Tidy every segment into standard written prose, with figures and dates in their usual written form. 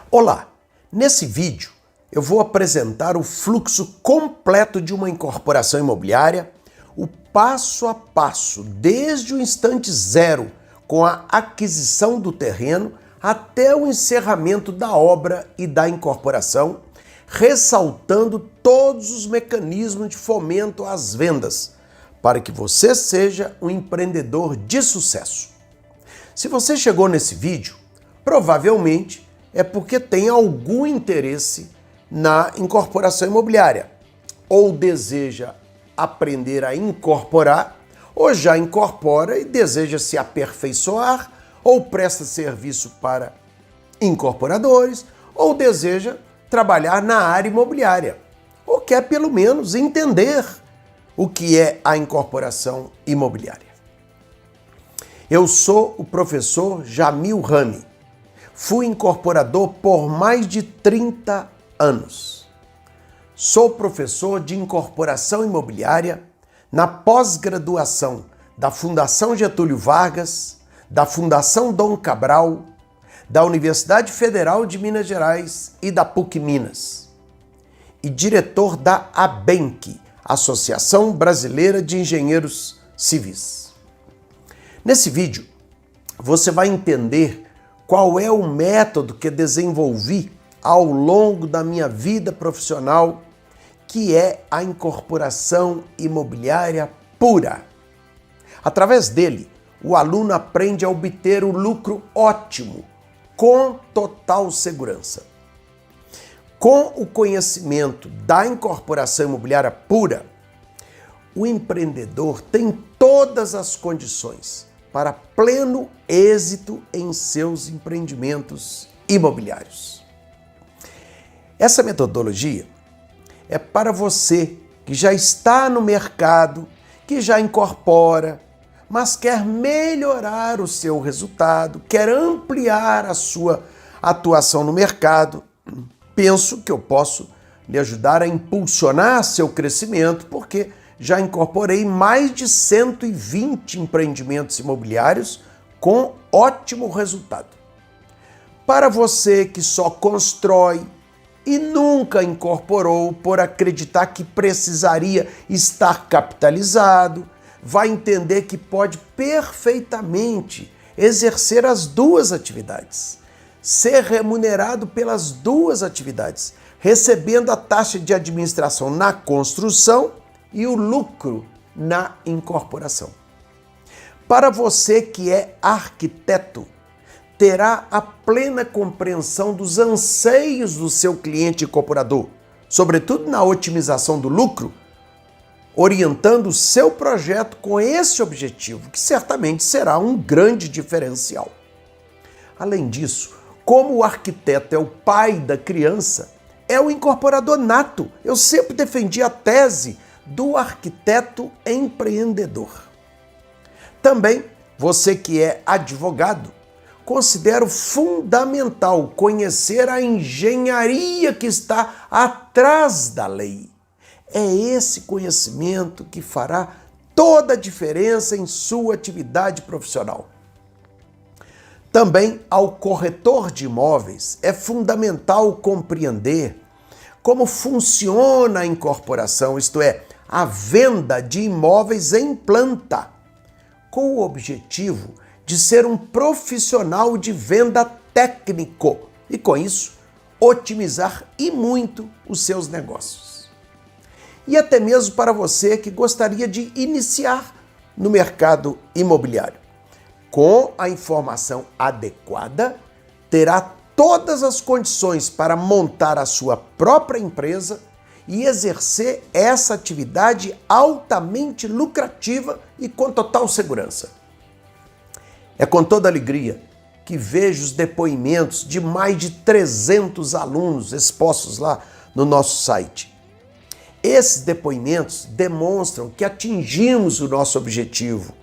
Olá! Nesse vídeo eu vou apresentar o fluxo completo de uma incorporação imobiliária, o passo a passo, desde o instante zero, com a aquisição do terreno, até o encerramento da obra e da incorporação, ressaltando todos os mecanismos de fomento às vendas, para que você seja um empreendedor de sucesso. Se você chegou nesse vídeo, provavelmente é porque tem algum interesse na incorporação imobiliária, ou deseja aprender a incorporar, ou já incorpora e deseja se aperfeiçoar, ou presta serviço para incorporadores, ou deseja trabalhar na área imobiliária, ou quer pelo menos entender o que é a incorporação imobiliária. Eu sou o professor Jamil Rami. Fui incorporador por mais de 30 anos. Sou professor de incorporação imobiliária na pós-graduação da Fundação Getúlio Vargas, da Fundação Dom Cabral, da Universidade Federal de Minas Gerais e da PUC Minas. E diretor da ABENC, Associação Brasileira de Engenheiros Civis. Nesse vídeo, você vai entender qual é o método que desenvolvi ao longo da minha vida profissional, que é a incorporação imobiliária pura. Através dele, o aluno aprende a obter o lucro ótimo, com total segurança. Com o conhecimento da incorporação imobiliária pura, o empreendedor tem todas as condições para pleno êxito em seus empreendimentos imobiliários. Essa metodologia é para você que já está no mercado, que já incorpora, mas quer melhorar o seu resultado, quer ampliar a sua atuação no mercado. Penso que eu posso lhe ajudar a impulsionar seu crescimento, porque já incorporei mais de 120 empreendimentos imobiliários com ótimo resultado. Para você que só constrói e nunca incorporou por acreditar que precisaria estar capitalizado, vai entender que pode perfeitamente exercer as duas atividades, ser remunerado pelas duas atividades, recebendo a taxa de administração na construção e o lucro na incorporação. Para você que é arquiteto, terá a plena compreensão dos anseios do seu cliente incorporador, sobretudo na otimização do lucro, orientando o seu projeto com esse objetivo, que certamente será um grande diferencial. Além disso, como o arquiteto é o pai da criança, é o incorporador nato. Eu sempre defendi a tese do arquiteto empreendedor. Também, você que é advogado, considero fundamental conhecer a engenharia que está atrás da lei. É esse conhecimento que fará toda a diferença em sua atividade profissional. Também, ao corretor de imóveis, é fundamental compreender como funciona a incorporação, isto é, a venda de imóveis em planta, com o objetivo de ser um profissional de venda técnico e, com isso, otimizar e muito os seus negócios. E até mesmo para você que gostaria de iniciar no mercado imobiliário. Com a informação adequada, terá todas as condições para montar a sua própria empresa e exercer essa atividade altamente lucrativa e com total segurança. É com toda alegria que vejo os depoimentos de mais de 300 alunos expostos lá no nosso site. Esses depoimentos demonstram que atingimos o nosso objetivo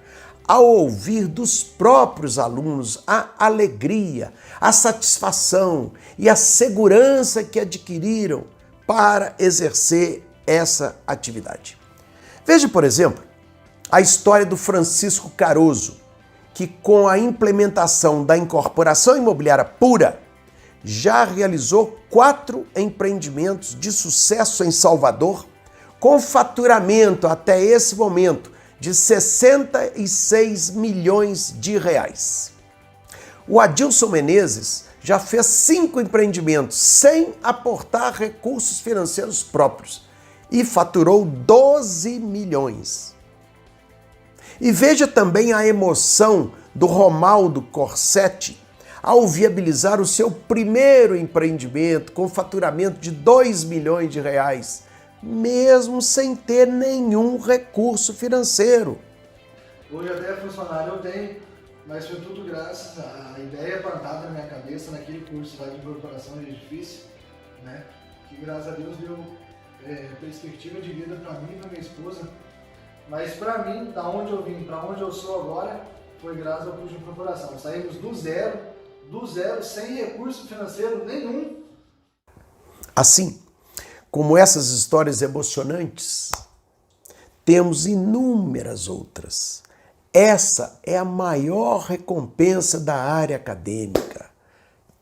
ao ouvir dos próprios alunos a alegria, a satisfação e a segurança que adquiriram para exercer essa atividade. Veja, por exemplo, a história do Francisco Caroso, que com a implementação da incorporação imobiliária pura, já realizou 4 empreendimentos de sucesso em Salvador, com faturamento até esse momento de 66 milhões de reais. O Adilson Menezes já fez 5 empreendimentos sem aportar recursos financeiros próprios e faturou 12 milhões. E veja também a emoção do Romaldo Corsetti ao viabilizar o seu primeiro empreendimento com faturamento de 2 milhões de reais, mesmo sem ter nenhum recurso financeiro. Hoje até funcionário eu tenho, mas foi tudo graças à ideia plantada na minha cabeça naquele curso lá de incorporação de edifício, né? Que graças a Deus deu perspectiva de vida para mim e para minha esposa. Mas para mim, da onde eu vim, para onde eu sou agora, foi graças ao curso de incorporação. Saímos do zero, sem recurso financeiro nenhum. Assim como essas histórias emocionantes, temos inúmeras outras. Essa é a maior recompensa da área acadêmica: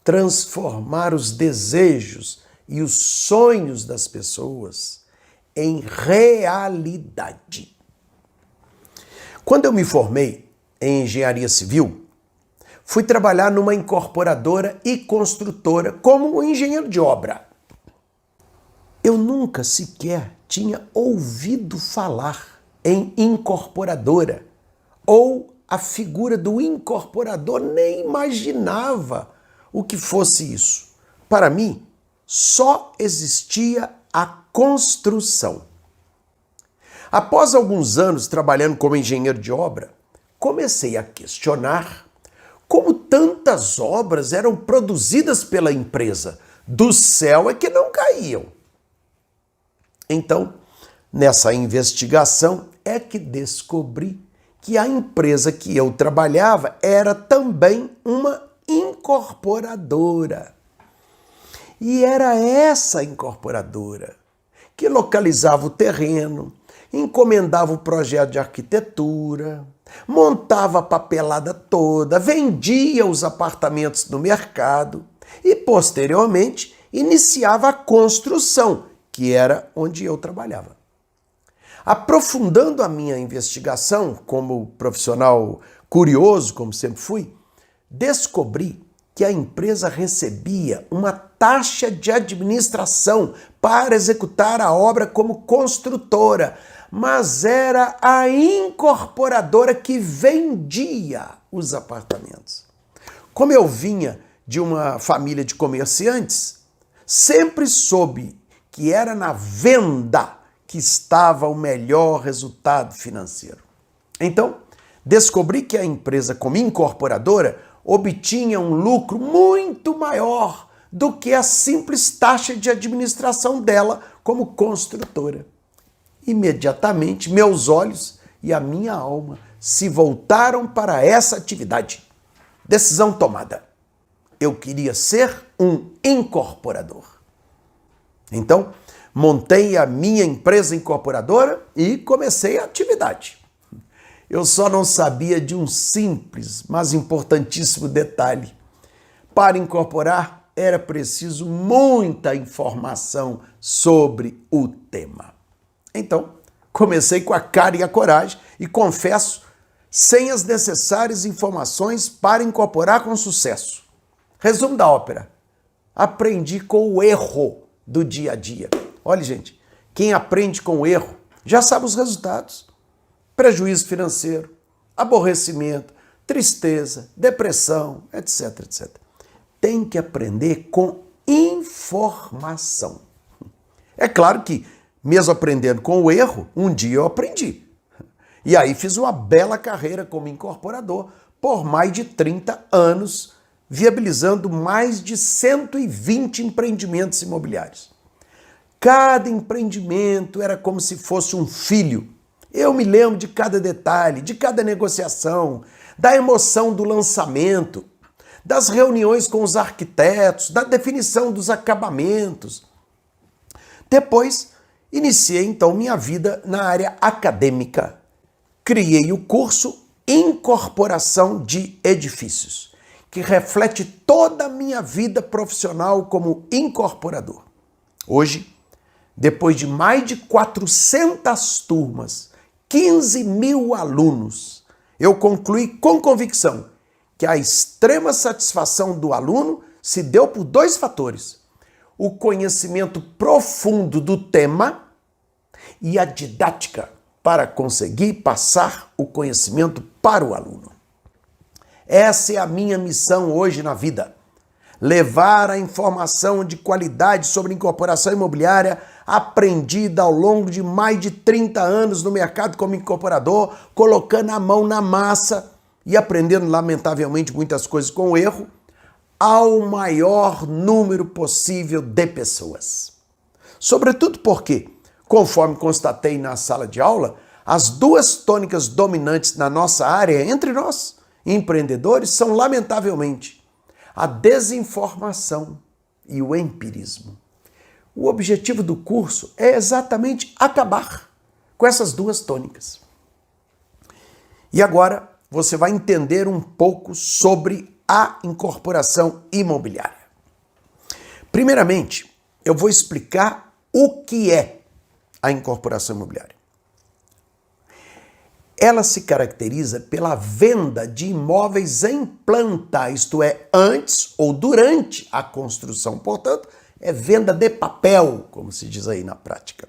transformar os desejos e os sonhos das pessoas em realidade. Quando eu me formei em engenharia civil, fui trabalhar numa incorporadora e construtora como engenheiro de obra. Eu nunca sequer tinha ouvido falar em incorporadora, ou a figura do incorporador, nem imaginava o que fosse isso. Para mim, só existia a construção. Após alguns anos trabalhando como engenheiro de obra, comecei a questionar como tantas obras eram produzidas pela empresa. Do céu é que não caíam. Então, nessa investigação é que descobri que a empresa que eu trabalhava era também uma incorporadora. E era essa incorporadora que localizava o terreno, encomendava o projeto de arquitetura, montava a papelada toda, vendia os apartamentos no mercado e, posteriormente, iniciava a construção, que era onde eu trabalhava. Aprofundando a minha investigação como profissional curioso, como sempre fui, descobri que a empresa recebia uma taxa de administração para executar a obra como construtora, mas era a incorporadora que vendia os apartamentos. Como eu vinha de uma família de comerciantes, sempre soube que era na venda que estava o melhor resultado financeiro. Então, descobri que a empresa, como incorporadora, obtinha um lucro muito maior do que a simples taxa de administração dela como construtora. Imediatamente, meus olhos e a minha alma se voltaram para essa atividade. Decisão tomada. Eu queria ser um incorporador. Então, montei a minha empresa incorporadora e comecei a atividade. Eu só não sabia de um simples, mas importantíssimo detalhe. Para incorporar, era preciso muita informação sobre o tema. Então, comecei com a cara e a coragem e, confesso, sem as necessárias informações para incorporar com sucesso. Resumo da ópera: aprendi com o erro do dia a dia. Olha, gente, quem aprende com o erro já sabe os resultados. Prejuízo financeiro, aborrecimento, tristeza, depressão, etc, etc. Tem que aprender com informação. É claro que, mesmo aprendendo com o erro, um dia eu aprendi. E aí fiz uma bela carreira como incorporador por mais de 30 anos, viabilizando mais de 120 empreendimentos imobiliários. Cada empreendimento era como se fosse um filho. Eu me lembro de cada detalhe, de cada negociação, da emoção do lançamento, das reuniões com os arquitetos, da definição dos acabamentos. Depois, iniciei então minha vida na área acadêmica. Criei o curso Incorporação de Edifícios, que reflete toda a minha vida profissional como incorporador. Hoje, depois de mais de 400 turmas, 15 mil alunos, eu concluí com convicção que a extrema satisfação do aluno se deu por dois fatores: o conhecimento profundo do tema e a didática para conseguir passar o conhecimento para o aluno. Essa é a minha missão hoje na vida: levar a informação de qualidade sobre incorporação imobiliária aprendida ao longo de mais de 30 anos no mercado como incorporador, colocando a mão na massa e aprendendo, lamentavelmente, muitas coisas com erro, ao maior número possível de pessoas. Sobretudo porque, conforme constatei na sala de aula, as duas tônicas dominantes na nossa área, entre nós, empreendedores, são, lamentavelmente, a desinformação e o empirismo. O objetivo do curso é exatamente acabar com essas duas tônicas. E agora você vai entender um pouco sobre a incorporação imobiliária. Primeiramente, eu vou explicar o que é a incorporação imobiliária. Ela se caracteriza pela venda de imóveis em planta, isto é, antes ou durante a construção. Portanto, é venda de papel, como se diz aí na prática.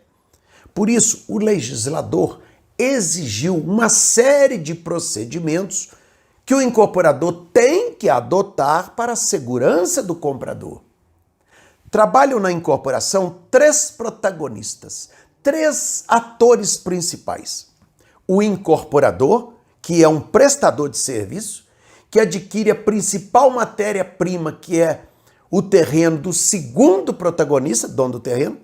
Por isso, o legislador exigiu uma série de procedimentos que o incorporador tem que adotar para a segurança do comprador. Trabalham na incorporação três protagonistas, três atores principais: o incorporador, que é um prestador de serviço, que adquire a principal matéria-prima, que é o terreno do segundo protagonista, dono do terreno,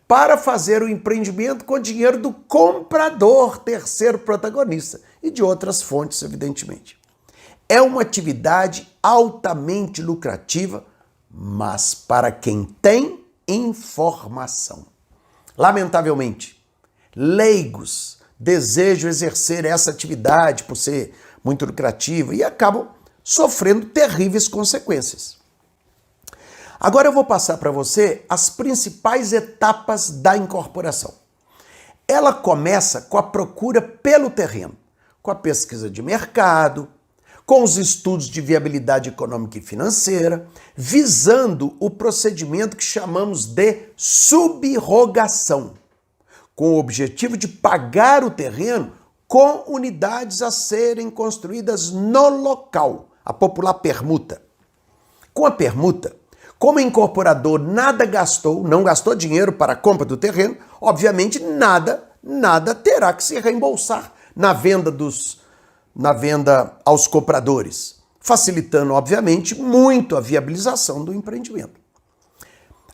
para fazer o empreendimento com dinheiro do comprador, terceiro protagonista, e de outras fontes, evidentemente. É uma atividade altamente lucrativa, mas para quem tem informação. Lamentavelmente, leigos desejam exercer essa atividade por ser muito lucrativa e acabam sofrendo terríveis consequências. Agora eu vou passar para você as principais etapas da incorporação. Ela começa com a procura pelo terreno, com a pesquisa de mercado, com os estudos de viabilidade econômica e financeira, visando o procedimento que chamamos de subrogação, com o objetivo de pagar o terreno com unidades a serem construídas no local, a popular permuta. Com a permuta, como o incorporador nada gastou, não gastou dinheiro para a compra do terreno, obviamente nada terá que se reembolsar na venda aos compradores, facilitando, obviamente, muito a viabilização do empreendimento.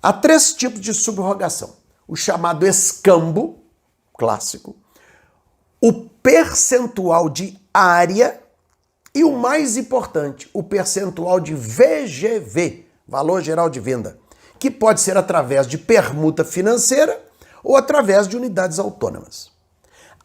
Há três tipos de subrogação: o chamado escambo, clássico, o percentual de área e o mais importante, o percentual de VGV, valor geral de venda, que pode ser através de permuta financeira ou através de unidades autônomas.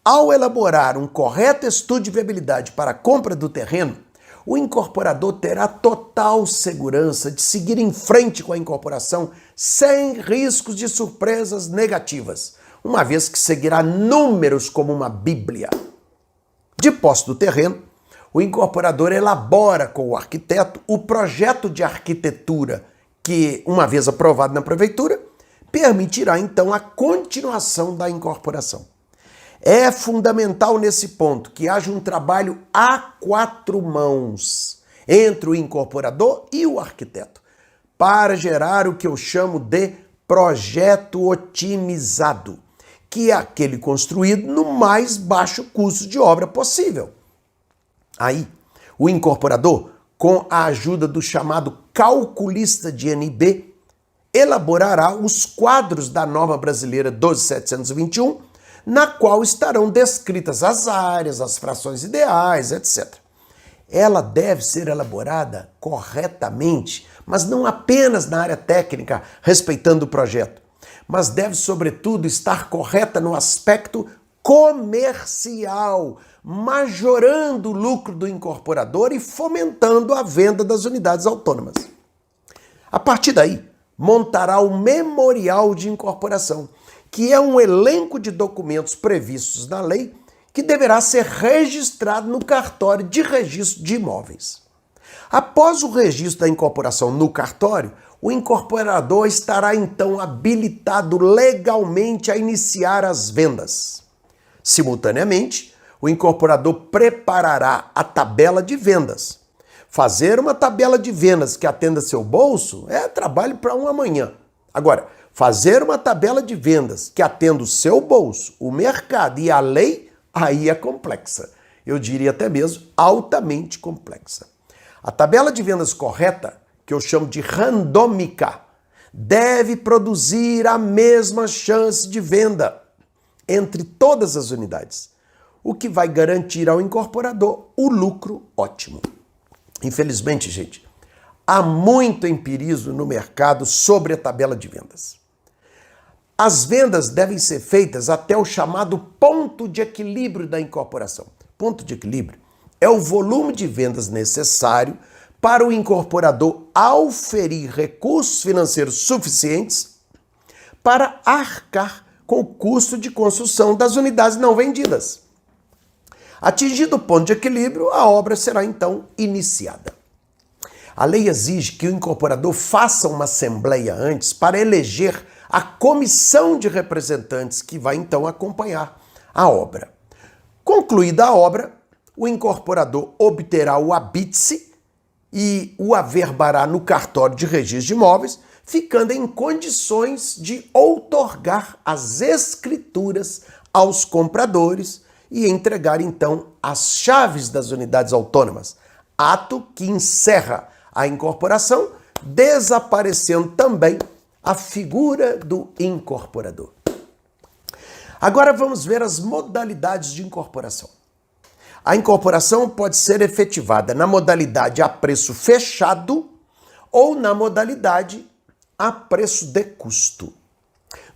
Ao elaborar um correto estudo de viabilidade para a compra do terreno, o incorporador terá total segurança de seguir em frente com a incorporação sem riscos de surpresas negativas, uma vez que seguirá números como uma bíblia. De posse do terreno, o incorporador elabora com o arquiteto o projeto de arquitetura que, uma vez aprovado na prefeitura, permitirá então a continuação da incorporação. É fundamental nesse ponto que haja um trabalho a quatro mãos entre o incorporador e o arquiteto para gerar o que eu chamo de projeto otimizado, que é aquele construído no mais baixo custo de obra possível. Aí, o incorporador, com a ajuda do chamado calculista de NB, elaborará os quadros da norma brasileira 12.721, na qual estarão descritas as áreas, as frações ideais, etc. Ela deve ser elaborada corretamente, mas não apenas na área técnica, respeitando o projeto, mas deve, sobretudo, estar correta no aspecto comercial, majorando o lucro do incorporador e fomentando a venda das unidades autônomas. A partir daí, montará o memorial de incorporação, que é um elenco de documentos previstos na lei que deverá ser registrado no cartório de registro de imóveis. Após o registro da incorporação no cartório, o incorporador estará então habilitado legalmente a iniciar as vendas. Simultaneamente, o incorporador preparará a tabela de vendas. Fazer uma tabela de vendas que atenda seu bolso é trabalho para um amanhã. Agora, fazer uma tabela de vendas que atenda o seu bolso, o mercado e a lei, aí é complexa. Eu diria até mesmo altamente complexa. A tabela de vendas correta, que eu chamo de randômica, deve produzir a mesma chance de venda entre todas as unidades, o que vai garantir ao incorporador o lucro ótimo. Infelizmente, gente, há muito empirismo no mercado sobre a tabela de vendas. As vendas devem ser feitas até o chamado ponto de equilíbrio da incorporação. Ponto de equilíbrio é o volume de vendas necessário para o incorporador auferir recursos financeiros suficientes para arcar com o custo de construção das unidades não vendidas. Atingido o ponto de equilíbrio, a obra será então iniciada. A lei exige que o incorporador faça uma assembleia antes para eleger a comissão de representantes que vai então acompanhar a obra. Concluída a obra, o incorporador obterá o habite-se e o averbará no cartório de registro de imóveis, ficando em condições de outorgar as escrituras aos compradores e entregar então as chaves das unidades autônomas, ato que encerra a incorporação, desaparecendo também a figura do incorporador. Agora vamos ver as modalidades de incorporação. A incorporação pode ser efetivada na modalidade a preço fechado ou na modalidade a preço de custo.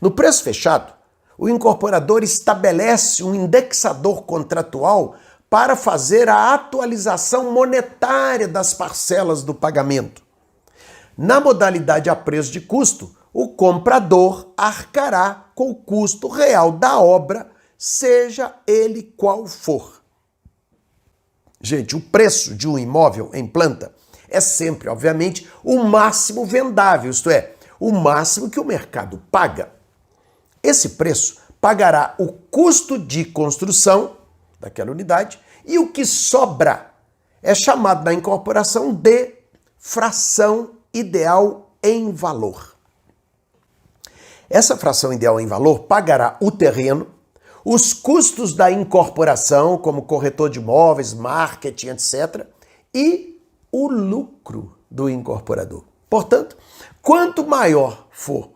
No preço fechado, o incorporador estabelece um indexador contratual para fazer a atualização monetária das parcelas do pagamento. Na modalidade a preço de custo, o comprador arcará com o custo real da obra, seja ele qual for. Gente, o preço de um imóvel em planta é sempre, obviamente, o máximo vendável, isto é, o máximo que o mercado paga. Esse preço pagará o custo de construção daquela unidade e o que sobra é chamado na incorporação de fração ideal em valor. Essa fração ideal em valor pagará o terreno, os custos da incorporação, como corretor de imóveis, marketing, etc., e o lucro do incorporador. Portanto, quanto maior for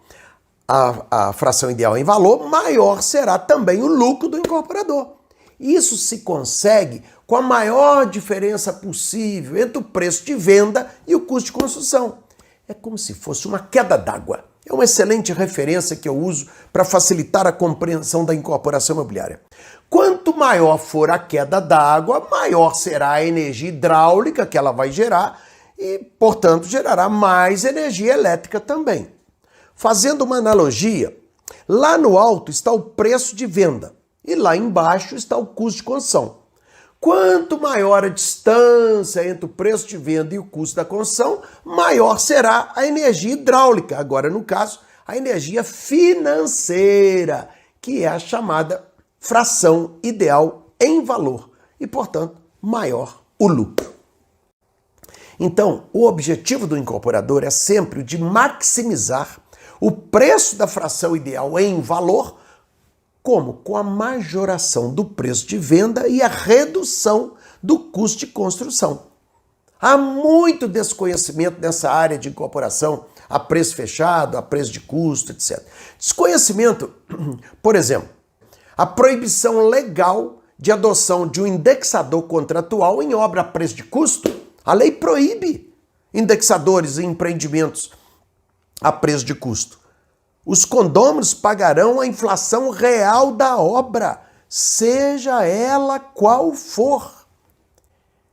a fração ideal em valor, maior será também o lucro do incorporador. Isso se consegue com a maior diferença possível entre o preço de venda e o custo de construção. É como se fosse uma queda d'água. É uma excelente referência que eu uso para facilitar a compreensão da incorporação imobiliária. Quanto maior for a queda d'água, maior será a energia hidráulica que ela vai gerar e, portanto, gerará mais energia elétrica também. Fazendo uma analogia, lá no alto está o preço de venda e lá embaixo está o custo de construção. Quanto maior a distância entre o preço de venda e o custo da construção, maior será a energia hidráulica. Agora, no caso, a energia financeira, que é a chamada fração ideal em valor e, portanto, maior o lucro. Então, o objetivo do incorporador é sempre o de maximizar o preço da fração ideal em valor, como com a majoração do preço de venda e a redução do custo de construção. Há muito desconhecimento nessa área de incorporação, a preço fechado, a preço de custo, etc. Desconhecimento, por exemplo, a proibição legal de adoção de um indexador contratual em obra a preço de custo. A lei proíbe indexadores em empreendimentos a preço de custo. Os condôminos pagarão a inflação real da obra, seja ela qual for.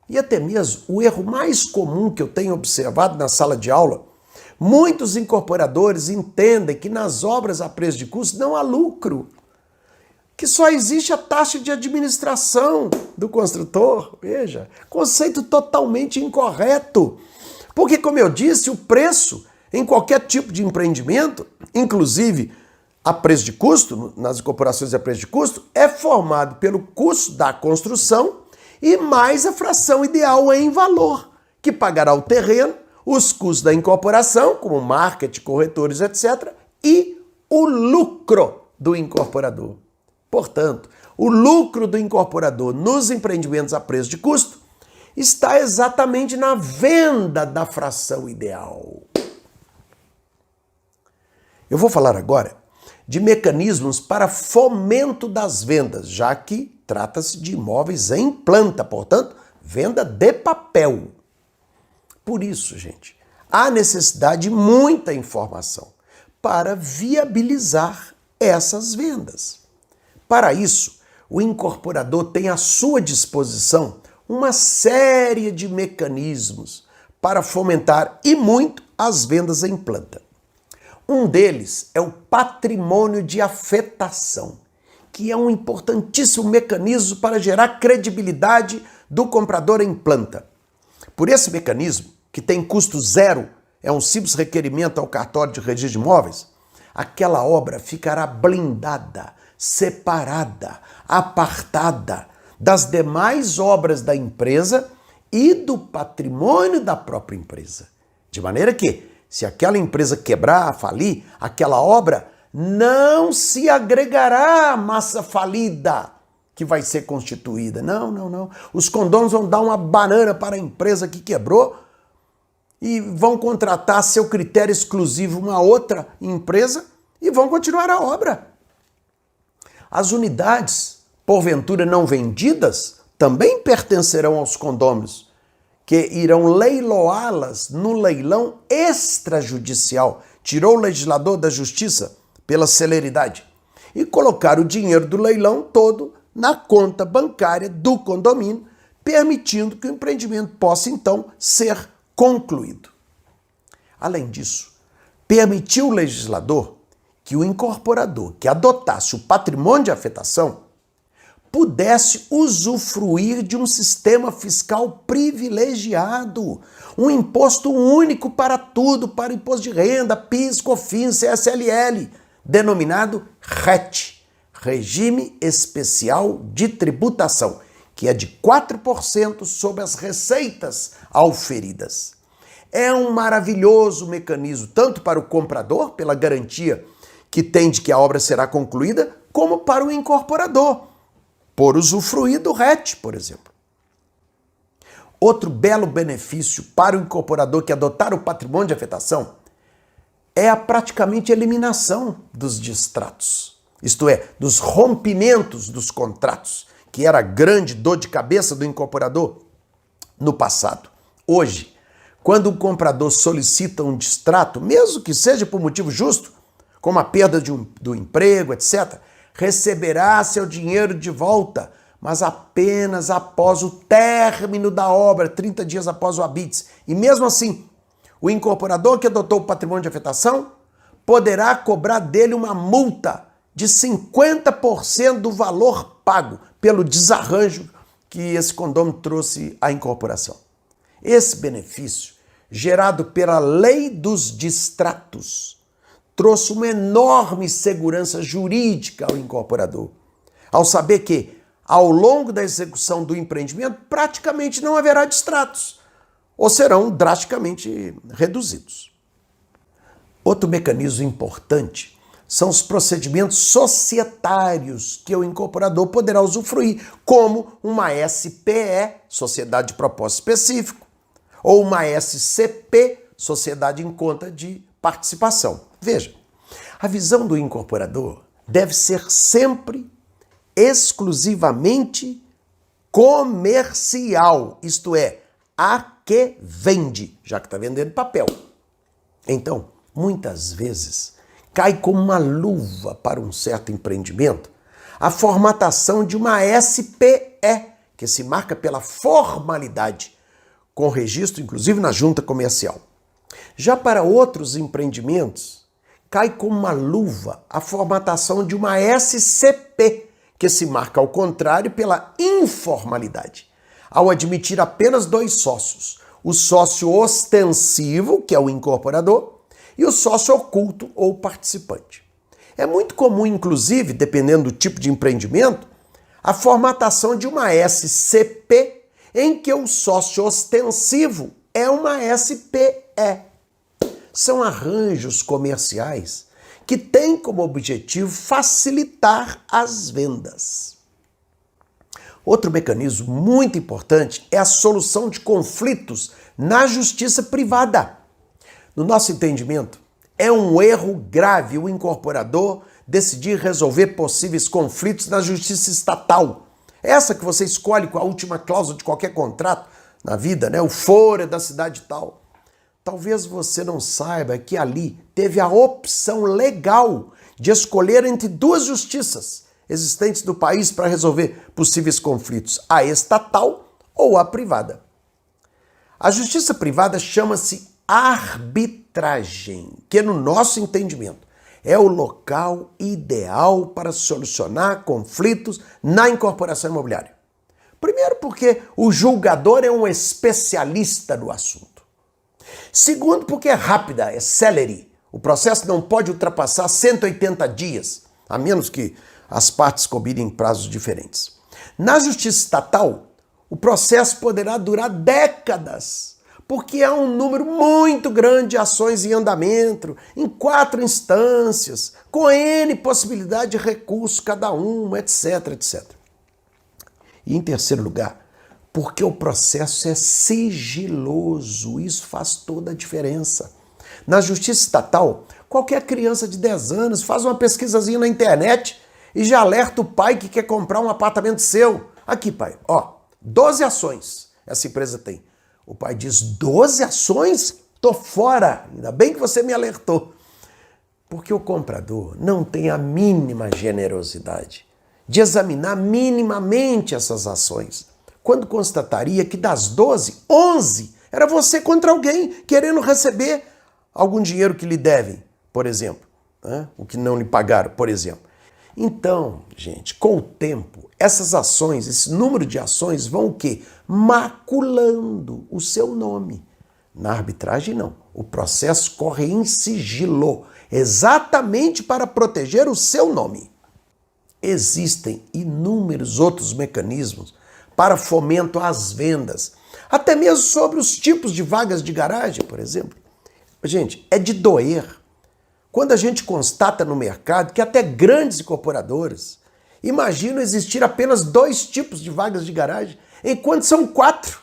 E até mesmo o erro mais comum que eu tenho observado na sala de aula, muitos incorporadores entendem que nas obras a preço de custo não há lucro, que só existe a taxa de administração do construtor. Veja, conceito totalmente incorreto. Porque, como eu disse, o preço em qualquer tipo de empreendimento, inclusive a preço de custo, nas incorporações a preço de custo, é formado pelo custo da construção e mais a fração ideal em valor, que pagará o terreno, os custos da incorporação, como marketing, corretores, etc., e o lucro do incorporador. Portanto, o lucro do incorporador nos empreendimentos a preço de custo está exatamente na venda da fração ideal. Eu vou falar agora de mecanismos para fomento das vendas, já que trata-se de imóveis em planta, portanto, venda de papel. Por isso, gente, há necessidade de muita informação para viabilizar essas vendas. Para isso, o incorporador tem à sua disposição uma série de mecanismos para fomentar e muito as vendas em planta. Um deles é o patrimônio de afetação, que é um importantíssimo mecanismo para gerar credibilidade do comprador em planta. Por esse mecanismo, que tem custo zero, é um simples requerimento ao cartório de registro de imóveis, aquela obra ficará blindada, separada, apartada das demais obras da empresa e do patrimônio da própria empresa. De maneira que, se aquela empresa quebrar, falir, aquela obra não se agregará à massa falida que vai ser constituída. Não. Os condôminos vão dar uma banana para a empresa que quebrou e vão contratar a seu critério exclusivo uma outra empresa e vão continuar a obra. As unidades, porventura não vendidas, também pertencerão aos condôminos, que irão leiloá-las no leilão extrajudicial. Tirou o legislador da justiça pela celeridade e colocar o dinheiro do leilão todo na conta bancária do condomínio, permitindo que o empreendimento possa, então, ser concluído. Além disso, permitiu o legislador que o incorporador que adotasse o patrimônio de afetação pudesse usufruir de um sistema fiscal privilegiado, um imposto único para tudo, para imposto de renda, PIS, COFINS, CSLL, denominado RET, Regime Especial de Tributação, que é de 4% sobre as receitas auferidas. É um maravilhoso mecanismo, tanto para o comprador, pela garantia que tem de que a obra será concluída, como para o incorporador, por usufruir do RET, por exemplo. Outro belo benefício para o incorporador que adotar o patrimônio de afetação é a praticamente eliminação dos distratos, isto é, dos rompimentos dos contratos, que era a grande dor de cabeça do incorporador no passado. Hoje, quando o comprador solicita um distrato, mesmo que seja por motivo justo, como a perda do emprego, etc., receberá seu dinheiro de volta, mas apenas após o término da obra, 30 dias após o habite. E mesmo assim, o incorporador que adotou o patrimônio de afetação poderá cobrar dele uma multa de 50% do valor pago pelo desarranjo que esse condômino trouxe à incorporação. Esse benefício, gerado pela lei dos distratos, trouxe uma enorme segurança jurídica ao incorporador, ao saber que, ao longo da execução do empreendimento, praticamente não haverá distratos, ou serão drasticamente reduzidos. Outro mecanismo importante são os procedimentos societários que o incorporador poderá usufruir, como uma SPE, Sociedade de Propósito Específico, ou uma SCP, Sociedade em Conta de Participação. Veja, a visão do incorporador deve ser sempre exclusivamente comercial, isto é, a que vende, já que está vendendo papel. Então, muitas vezes, cai como uma luva para um certo empreendimento a formatação de uma SPE, que se marca pela formalidade, com registro inclusive na junta comercial. Já para outros empreendimentos, cai como uma luva a formatação de uma SCP, que se marca ao contrário pela informalidade, ao admitir apenas 2 sócios, o sócio ostensivo, que é o incorporador, e o sócio oculto ou participante. É muito comum, inclusive, dependendo do tipo de empreendimento, a formatação de uma SCP em que o sócio ostensivo é uma SPE. São arranjos comerciais que têm como objetivo facilitar as vendas. Outro mecanismo muito importante é a solução de conflitos na justiça privada. No nosso entendimento, é um erro grave o incorporador decidir resolver possíveis conflitos na justiça estatal. Essa que você escolhe com a última cláusula de qualquer contrato na vida, né? O foro é da cidade tal. Talvez você não saiba que ali teve a opção legal de escolher entre 2 justiças existentes do país para resolver possíveis conflitos, a estatal ou a privada. A justiça privada chama-se arbitragem, que no nosso entendimento é o local ideal para solucionar conflitos na incorporação imobiliária. Primeiro porque o julgador é um especialista no assunto. Segundo porque é rápida, é célere. O processo não pode ultrapassar 180 dias, a menos que as partes combinem prazos diferentes. Na justiça estatal, o processo poderá durar décadas, porque há um número muito grande de ações em andamento, em 4 instâncias, com N possibilidade de recurso cada uma, etc, etc. E em terceiro lugar, porque o processo é sigiloso, isso faz toda a diferença. Na justiça estatal, qualquer criança de 10 anos faz uma pesquisazinha na internet e já alerta o pai que quer comprar um apartamento seu. Aqui, pai, 12 ações essa empresa tem. O pai diz, 12 ações? Tô fora, ainda bem que você me alertou. Porque o comprador não tem a mínima generosidade de examinar minimamente essas ações, quando constataria que das 12, 11 era você contra alguém querendo receber algum dinheiro que lhe devem, por exemplo, o que não lhe pagaram, por exemplo. Então, gente, com o tempo, essas ações, esse número de ações vão o quê? Maculando o seu nome. Na arbitragem, não. O processo corre em sigilo, exatamente para proteger o seu nome. Existem inúmeros outros mecanismos para fomento às vendas, até mesmo sobre os tipos de vagas de garagem, por exemplo. Gente, é de doer quando a gente constata no mercado que até grandes incorporadores imaginam existir apenas 2 tipos de vagas de garagem, enquanto são 4.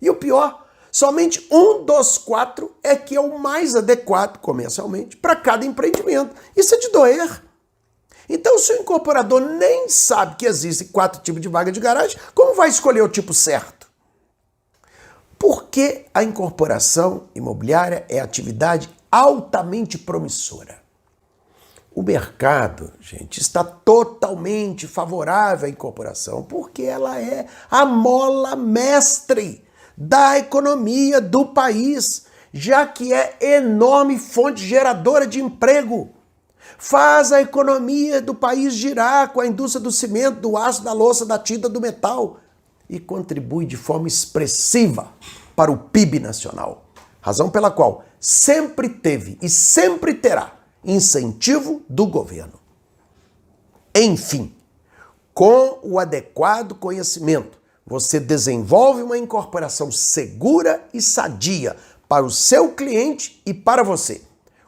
E o pior, somente um dos 4 é que é o mais adequado comercialmente para cada empreendimento. Isso é de doer. Então, se o incorporador nem sabe que existem 4 tipos de vaga de garagem, como vai escolher o tipo certo? Porque a incorporação imobiliária é atividade altamente promissora. O mercado, gente, está totalmente favorável à incorporação, porque ela é a mola mestre da economia do país, já que é enorme fonte geradora de emprego. Faz a economia do país girar com a indústria do cimento, do aço, da louça, da tinta, do metal e contribui de forma expressiva para o PIB nacional. Razão pela qual sempre teve e sempre terá incentivo do governo. Enfim, com o adequado conhecimento, você desenvolve uma incorporação segura e sadia para o seu cliente e para você,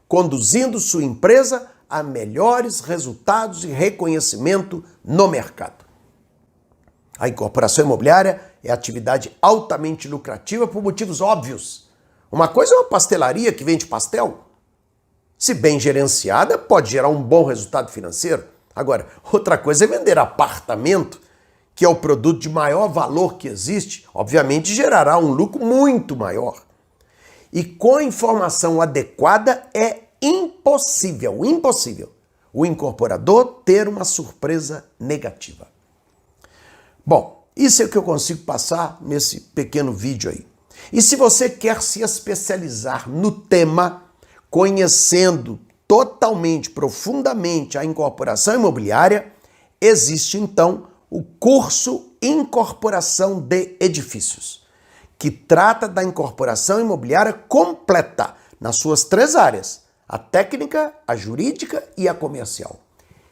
conduzindo sua empresa a melhores resultados e reconhecimento no mercado. A incorporação imobiliária é atividade altamente lucrativa por motivos óbvios. Uma coisa é uma pastelaria que vende pastel. Se bem gerenciada, pode gerar um bom resultado financeiro. Agora, outra coisa é vender apartamento, que é o produto de maior valor que existe, obviamente gerará um lucro muito maior. E com a informação adequada é impossível o incorporador ter uma surpresa negativa. Bom, isso é o que eu consigo passar nesse pequeno vídeo aí. E se você quer se especializar no tema, conhecendo totalmente, profundamente a incorporação imobiliária, existe então o curso Incorporação de Edifícios, que trata da incorporação imobiliária completa nas suas 3 áreas, a técnica, a jurídica e a comercial.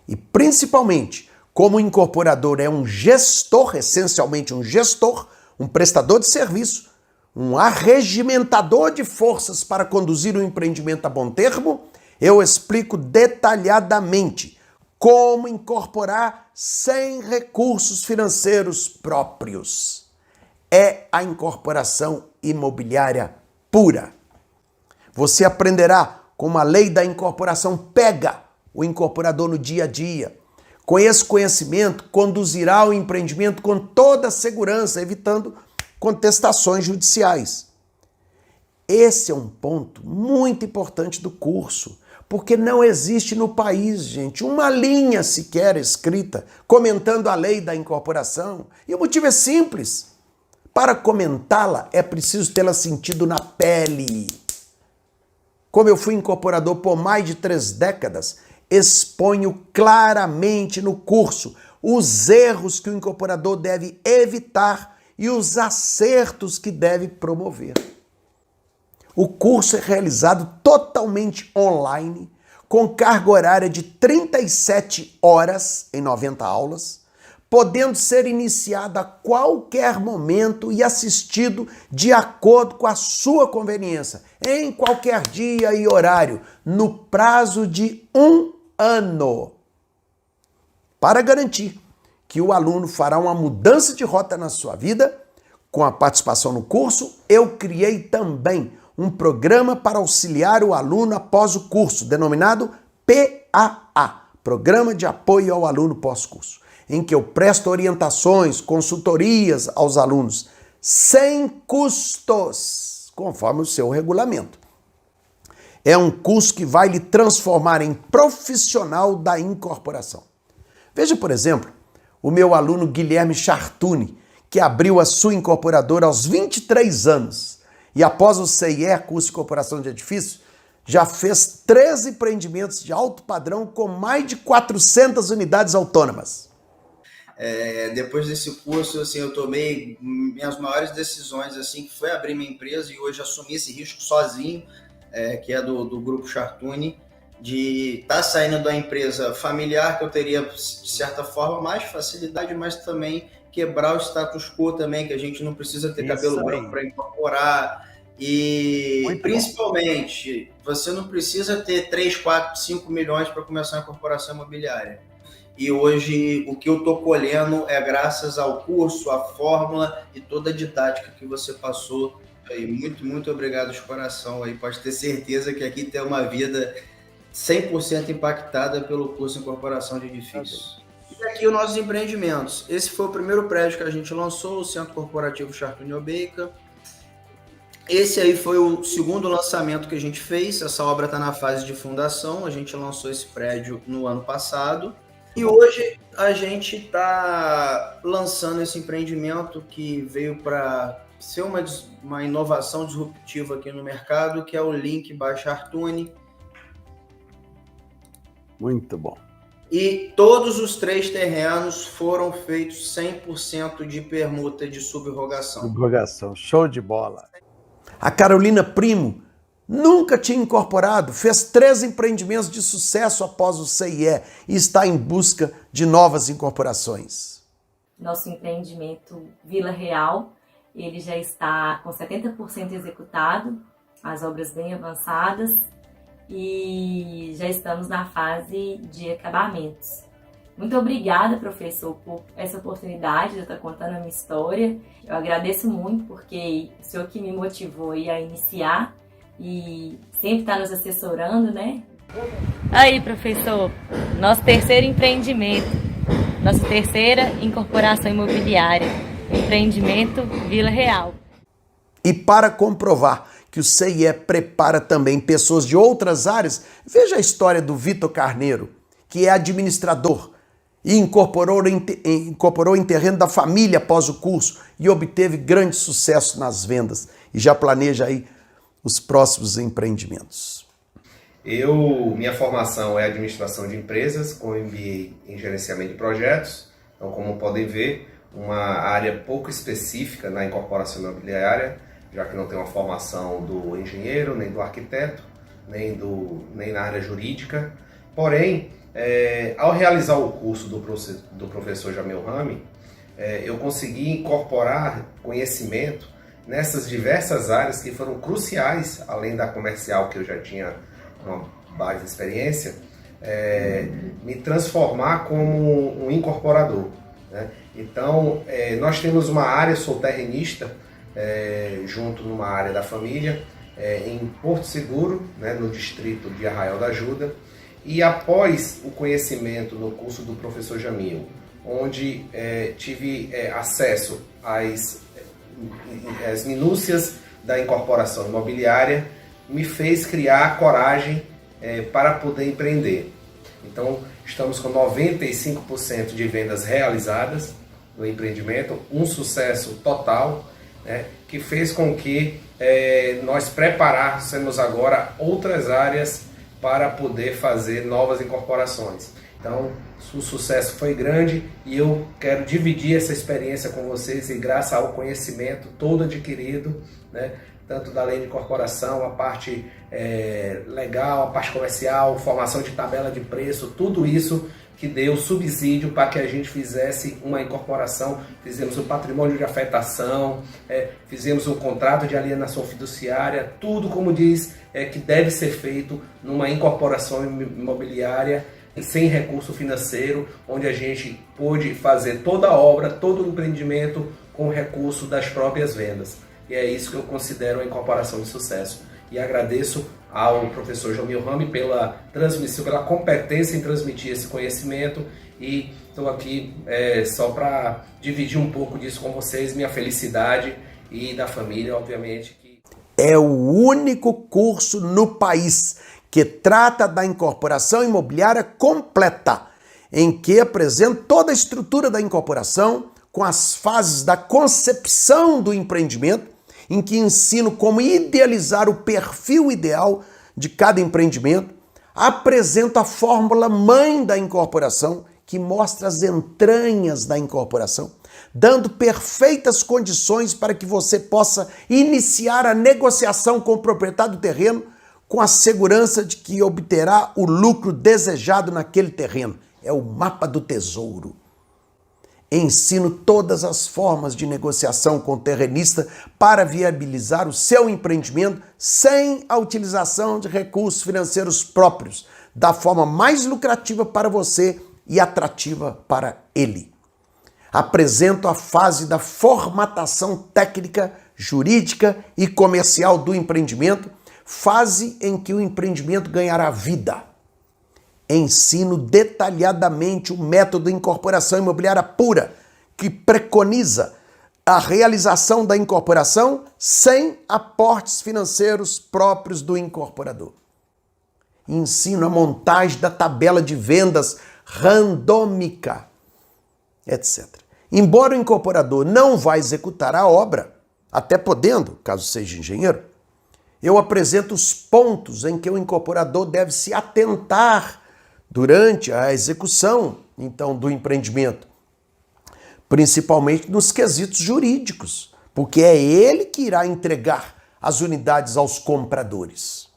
E principalmente, como o incorporador é um gestor, essencialmente um gestor, um prestador de serviço, um arregimentador de forças para conduzir o empreendimento a bom termo, eu explico detalhadamente como incorporar sem recursos financeiros próprios. É a incorporação imobiliária pura. Você aprenderá como a lei da incorporação pega o incorporador no dia a dia. Com esse conhecimento, conduzirá o empreendimento com toda a segurança, evitando contestações judiciais. Esse é um ponto muito importante do curso, porque não existe no país, gente, uma linha sequer escrita comentando a lei da incorporação. E o motivo é simples. Para comentá-la, é preciso tê-la sentido na pele. Como eu fui incorporador por mais de 3 décadas, exponho claramente no curso os erros que o incorporador deve evitar e os acertos que deve promover. O curso é realizado totalmente online, com carga horária de 37 horas em 90 aulas, podendo ser iniciado a qualquer momento e assistido de acordo com a sua conveniência, em qualquer dia e horário, no prazo de 1 ano. Para garantir que o aluno fará uma mudança de rota na sua vida, com a participação no curso, eu criei também um programa para auxiliar o aluno após o curso, denominado PAA, Programa de Apoio ao Aluno Pós-Curso, em que eu presto orientações, consultorias aos alunos, sem custos, conforme o seu regulamento. É um curso que vai lhe transformar em profissional da incorporação. Veja, por exemplo, o meu aluno Guilherme Chartuni, que abriu a sua incorporadora aos 23 anos e após o CIE, curso de incorporação de edifícios, já fez 13 empreendimentos de alto padrão com mais de 400 unidades autônomas. Depois desse curso, assim, eu tomei minhas maiores decisões, assim, que foi abrir minha empresa e hoje assumir esse risco sozinho, que é do Grupo Chartuni, de estar saindo da empresa familiar, que eu teria, de certa forma, mais facilidade, mas também quebrar o status quo também, que a gente não precisa ter cabelo branco para incorporar. E muito principalmente, você não precisa ter 3, 4, 5 milhões para começar a incorporação imobiliária. E hoje o que eu estou colhendo é graças ao curso, à fórmula e toda a didática que você passou. Aí, muito, muito obrigado de coração. Aí, pode ter certeza que aqui tem uma vida 100% impactada pelo curso Incorporação de Edifícios. E aqui os nossos empreendimentos. Esse foi o primeiro prédio que a gente lançou, o Centro Corporativo Chartuni Obeika. Esse aí foi o segundo lançamento que a gente fez. Essa obra está na fase de fundação. A gente lançou esse prédio no ano passado. E hoje a gente está lançando esse empreendimento que veio para ser uma inovação disruptiva aqui no mercado, que é o Link by Chartuni. Muito bom. E todos os 3 terrenos foram feitos 100% de permuta de subrogação. Subrogação, show de bola. A Carolina Primo nunca tinha incorporado, fez 3 empreendimentos de sucesso após o CIE e está em busca de novas incorporações. Nosso empreendimento Vila Real, ele já está com 70% executado, as obras bem avançadas, e já estamos na fase de acabamentos. Muito obrigada, professor, por essa oportunidade de estar contando a minha história. Eu agradeço muito porque o senhor que me motivou a iniciar e sempre está nos assessorando, né? Aí, professor, nosso terceiro empreendimento, nossa terceira incorporação imobiliária, empreendimento Vila Real. E para comprovar que o CIE prepara também pessoas de outras áreas, veja a história do Vitor Carneiro, que é administrador, e incorporou em terreno da família após o curso e obteve grande sucesso nas vendas e já planeja aí os próximos empreendimentos. Minha formação é administração de empresas, com MBA em gerenciamento de projetos. Então, como podem ver, uma área pouco específica na incorporação imobiliária, já que não tem uma formação do engenheiro, nem do arquiteto, nem na área jurídica. Porém, ao realizar o curso do professor Jamil Rami, eu consegui incorporar conhecimento nessas diversas áreas que foram cruciais, além da comercial, que eu já tinha uma base de experiência, me transformar como um incorporador, né? Então, nós temos uma área, sou terrenista, junto numa área da família, em Porto Seguro, né, no distrito de Arraial da Ajuda, e após o conhecimento no curso do professor Jamil, onde tive acesso às minúcias da incorporação imobiliária, me fez criar coragem para poder empreender. Então, estamos com 95% de vendas realizadas no empreendimento, um sucesso total, né, que fez com que nós preparássemos agora outras áreas para poder fazer novas incorporações. Então, o sucesso foi grande e eu quero dividir essa experiência com vocês, e graças ao conhecimento todo adquirido, né, tanto da lei de incorporação, a parte legal, a parte comercial, formação de tabela de preço, tudo isso que deu subsídio para que a gente fizesse uma incorporação. Fizemos o patrimônio de afetação, fizemos um contrato de alienação fiduciária, tudo como diz que deve ser feito numa incorporação imobiliária sem recurso financeiro, onde a gente pôde fazer toda a obra, todo o empreendimento com recurso das próprias vendas. E é isso que eu considero uma incorporação de sucesso. E agradeço ao professor Jamil Rami pela transmissão, pela competência em transmitir esse conhecimento, e estou aqui só para dividir um pouco disso com vocês, minha felicidade e da família, obviamente. É o único curso no país que trata da incorporação imobiliária completa, em que apresenta toda a estrutura da incorporação, com as fases da concepção do empreendimento, em que ensino como idealizar o perfil ideal de cada empreendimento, apresento a fórmula mãe da incorporação, que mostra as entranhas da incorporação, dando perfeitas condições para que você possa iniciar a negociação com o proprietário do terreno, com a segurança de que obterá o lucro desejado naquele terreno. É o mapa do tesouro. Ensino todas as formas de negociação com o terrenista para viabilizar o seu empreendimento sem a utilização de recursos financeiros próprios, da forma mais lucrativa para você e atrativa para ele. Apresento a fase da formatação técnica, jurídica e comercial do empreendimento, fase em que o empreendimento ganhará vida. Ensino detalhadamente o método de incorporação imobiliária pura, que preconiza a realização da incorporação sem aportes financeiros próprios do incorporador. Ensino a montagem da tabela de vendas randômica, etc. Embora o incorporador não vá executar a obra, até podendo, caso seja engenheiro, eu apresento os pontos em que o incorporador deve se atentar durante a execução, então, do empreendimento, principalmente nos quesitos jurídicos, porque é ele que irá entregar as unidades aos compradores.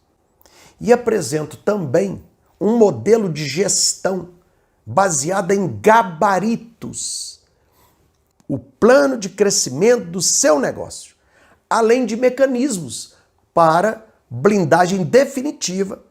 E apresento também um modelo de gestão baseado em gabaritos, o plano de crescimento do seu negócio, além de mecanismos para blindagem definitiva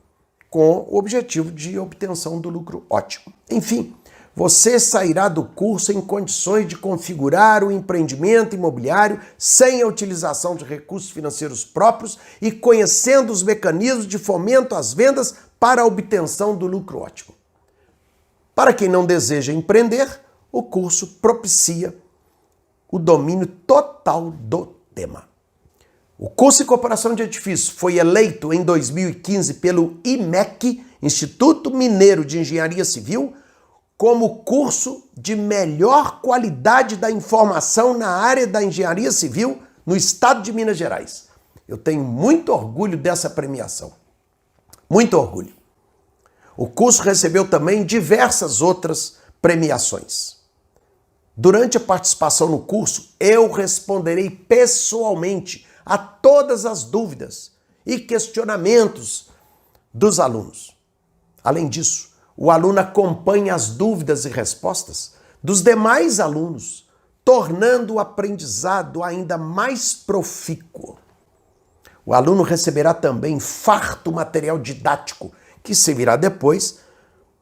com o objetivo de obtenção do lucro ótimo. Enfim, você sairá do curso em condições de configurar o empreendimento imobiliário sem a utilização de recursos financeiros próprios e conhecendo os mecanismos de fomento às vendas para a obtenção do lucro ótimo. Para quem não deseja empreender, o curso propicia o domínio total do tema. O curso de incorporação de edifícios foi eleito em 2015 pelo IMEC, Instituto Mineiro de Engenharia Civil, como curso de melhor qualidade da informação na área da engenharia civil no estado de Minas Gerais. Eu tenho muito orgulho dessa premiação. Muito orgulho. O curso recebeu também diversas outras premiações. Durante a participação no curso, eu responderei pessoalmente a todas as dúvidas e questionamentos dos alunos. Além disso, o aluno acompanha as dúvidas e respostas dos demais alunos, tornando o aprendizado ainda mais profícuo. O aluno receberá também farto material didático, que servirá depois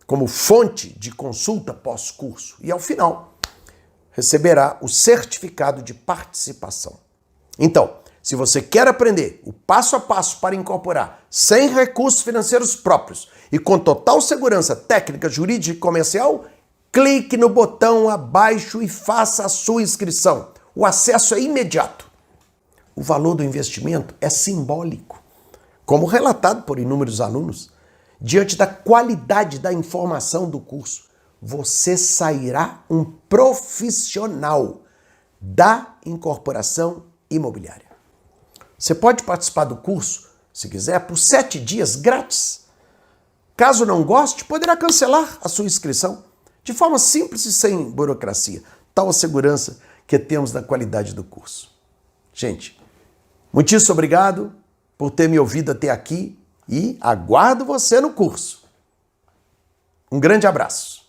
como fonte de consulta pós-curso. E, ao final, receberá o certificado de participação. Então, se você quer aprender o passo a passo para incorporar sem recursos financeiros próprios e com total segurança técnica, jurídica e comercial, clique no botão abaixo e faça a sua inscrição. O acesso é imediato. O valor do investimento é simbólico, como relatado por inúmeros alunos. Diante da qualidade da informação do curso, você sairá um profissional da incorporação imobiliária. Você pode participar do curso, se quiser, por 7 dias grátis. Caso não goste, poderá cancelar a sua inscrição de forma simples e sem burocracia. Tal a segurança que temos na qualidade do curso. Gente, muitíssimo obrigado por ter me ouvido até aqui e aguardo você no curso. Um grande abraço.